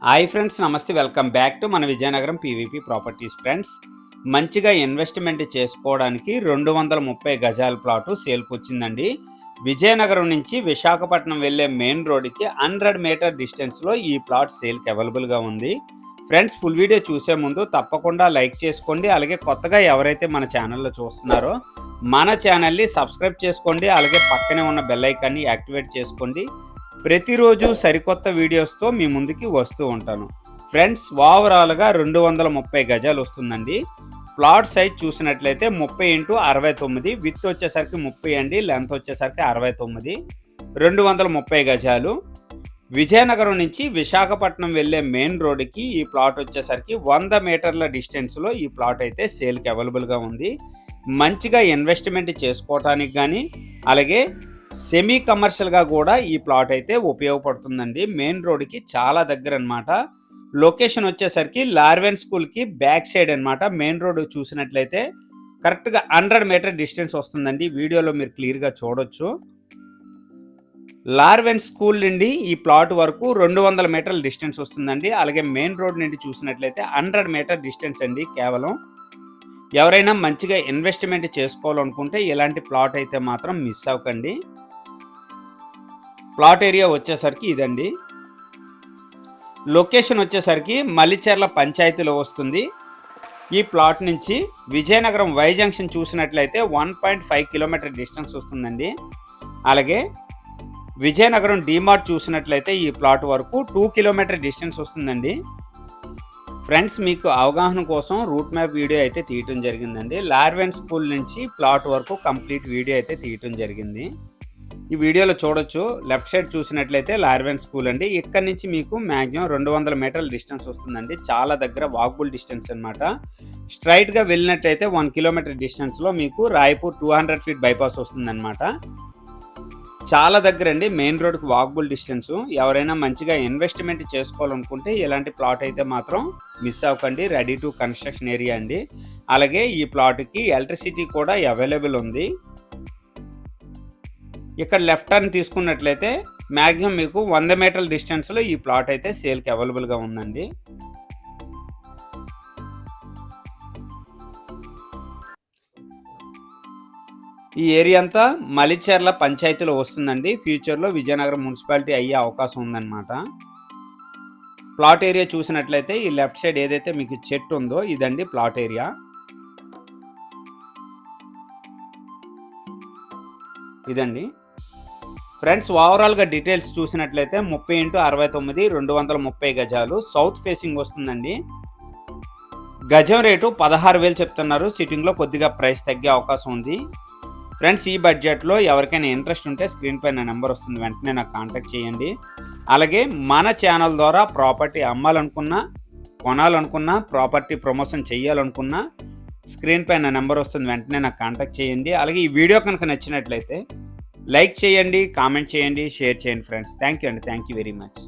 Hi friends, నమస్తే. Welcome back to మన Vizianagaram PVP properties. Friends, మంచిగా ఇన్వెస్ట్మెంట్ చేసుకోవడానికి 230 గజాల ప్లాటు సేల్కి వచ్చిందండి. విజయనగరం నుంచి విశాఖపట్నం వెళ్ళే మెయిన్ రోడ్డుకి 100 మీటర్ డిస్టెన్స్లో ఈ ప్లాట్ సేల్కి అవైలబుల్గా ఉంది. ఫ్రెండ్స్, ఫుల్ వీడియో చూసే ముందు తప్పకుండా లైక్ చేసుకోండి. అలాగే కొత్తగా ఎవరైతే మన ఛానల్లో చూస్తున్నారో మన ఛానల్ని సబ్స్క్రైబ్ చేసుకోండి. అలాగే పక్కనే ఉన్న బెల్ ఐకాన్ని యాక్టివేట్ చేసుకోండి. ప్రతిరోజు సరికొత్త వీడియోస్తో మీ ముందుకి వస్తూ ఉంటాను. ఫ్రెండ్స్, ఓవరాల్గా 230 గజాలు వస్తుందండి. ప్లాట్ సైజ్ చూసినట్లయితే 30x69, విత్ వచ్చేసరికి 30 అండి, లెంత్ వచ్చేసరికి 69, 230 గజాలు. విజయనగరం నుంచి విశాఖపట్నం వెళ్ళే మెయిన్ రోడ్డుకి ఈ ప్లాట్ వచ్చేసరికి 100 మీటర్ల డిస్టెన్స్లో ఈ ప్లాట్ అయితే సేల్కి అవైలబుల్గా ఉంది. మంచిగా ఇన్వెస్ట్మెంట్ చేసుకోవటానికి కానీ అలాగే సెమీ కమర్షియల్గా కూడా ఈ ప్లాట్ అయితే ఉపయోగపడుతుందండి. మెయిన్ రోడ్డుకి చాలా దగ్గర అనమాట. లొకేషన్ వచ్చేసరికి లార్వెన్ స్కూల్కి బ్యాక్ సైడ్ అనమాట. మెయిన్ రోడ్ చూసినట్లయితే కరెక్ట్గా 100 మీటర్ డిస్టెన్స్ వస్తుందండి. వీడియోలో మీరు క్లియర్గా చూడొచ్చు. లార్వెన్ స్కూల్ నుండి ఈ ప్లాట్ వరకు 200 మీటర్ల డిస్టెన్స్ వస్తుందండి. అలాగే మెయిన్ రోడ్ నుండి చూసినట్లయితే 100 మీటర్ డిస్టెన్స్ అండి కేవలం. ఎవరైనా మంచిగా ఇన్వెస్ట్మెంట్ చేసుకోవాలనుకుంటే ఇలాంటి ప్లాట్ అయితే మాత్రం మిస్ అవ్వకండి. ప్లాట్ ఏరియా వచ్చేసరికి ఇదండి. లొకేషన్ వచ్చేసరికి మల్లిచెర్ల పంచాయతీలో వస్తుంది. ఈ ప్లాట్ నుంచి విజయనగరం వై జంక్షన్ చూసినట్లయితే 1.5 కిలోమీటర్ డిస్టెన్స్ వస్తుందండి. అలాగే విజయనగరం డిమార్ట్ చూసినట్లయితే ఈ ప్లాట్ వరకు 2 కిలోమీటర్ డిస్టెన్స్ వస్తుందండి. ఫ్రెండ్స్, మీకు అవగాహన కోసం రూట్ మ్యాప్ వీడియో అయితే తీయటం జరిగిందండి. లార్వెన్ స్కూల్ నుంచి ప్లాట్ వరకు కంప్లీట్ వీడియో అయితే తీయటం జరిగింది. ఈ వీడియోలో చూడొచ్చు. లెఫ్ట్ సైడ్ చూసినట్లయితే లార్వెన్ స్కూల్ అండి. ఇక్కడ నుంచి మీకు మ్యాక్సిమం 200 మీటర్ల డిస్టెన్స్ వస్తుందండి. చాలా దగ్గర వాకబుల్ డిస్టెన్స్ అనమాట. స్ట్రైట్గా వెళ్ళినట్లయితే 1 కిలోమీటర్ డిస్టెన్స్లో మీకు రాయపూర్ 200 ఫీట్ బైపాస్ వస్తుందన్నమాట. చాలా దగ్గర అండి. మెయిన్ రోడ్కి వాకబుల్ డిస్టెన్స్. ఎవరైనా మంచిగా ఇన్వెస్ట్మెంట్ చేసుకోవాలనుకుంటే ఇలాంటి ప్లాట్ అయితే మాత్రం మిస్ అవ్వకండి. రెడీ టు కన్స్ట్రక్షన్ ఏరియా అండి. అలాగే ఈ ప్లాట్కి ఎలక్ట్రిసిటీ కూడా అవైలబుల్ ఉంది. ఇక్కడ లెఫ్ట్ టర్న్ తీసుకున్నట్లయితే మ్యాక్సిమం మీకు 100 మీటర్ల డిస్టెన్స్లో ఈ ప్లాట్ అయితే సేల్కి అవైలబుల్గా ఉందండి. ఈ ఏరియా అంతా మల్లిచెర్ల పంచాయతీలో వస్తుందండి. ఫ్యూచర్లో విజయనగరం మున్సిపాలిటీ అయ్యే అవకాశం ఉందన్నమాట. ప్లాట్ ఏరియా చూసినట్లయితే ఈ లెఫ్ట్ సైడ్ ఏదైతే మీకు చెట్టు ఉందో ఇదండి ప్లాట్ ఏరియా. ఇదండి ఫ్రెండ్స్, ఓవరాల్గా డీటెయిల్స్ చూసినట్లయితే 30x69, 230 గజాలు, సౌత్ ఫేసింగ్ వస్తుందండి. గజం రేటు 16,000 చెప్తున్నారు. సిట్టింగ్లో కొద్దిగా ప్రైస్ తగ్గే అవకాశం ఉంది. ఫ్రెండ్స్, ఈ బడ్జెట్లో ఎవరికైనా ఇంట్రెస్ట్ ఉంటే స్క్రీన్ పైన నెంబర్ వస్తుంది, వెంటనే నాకు కాంటాక్ట్ చేయండి. అలాగే మన ఛానల్ ద్వారా ప్రాపర్టీ అమ్మాలనుకున్నా, కొనాలనుకున్నా, ప్రాపర్టీ ప్రమోషన్ చేయాలనుకున్నా స్క్రీన్ పైన నెంబర్ వస్తుంది, వెంటనే నాకు కాంటాక్ట్ చేయండి. అలాగే ఈ వీడియో కనుక నచ్చినట్లయితే లైక్ చేయండి, కామెంట్ చేయండి, షేర్ చేయండి. ఫ్రెండ్స్, థ్యాంక్ యూ అండి. Thank you very much.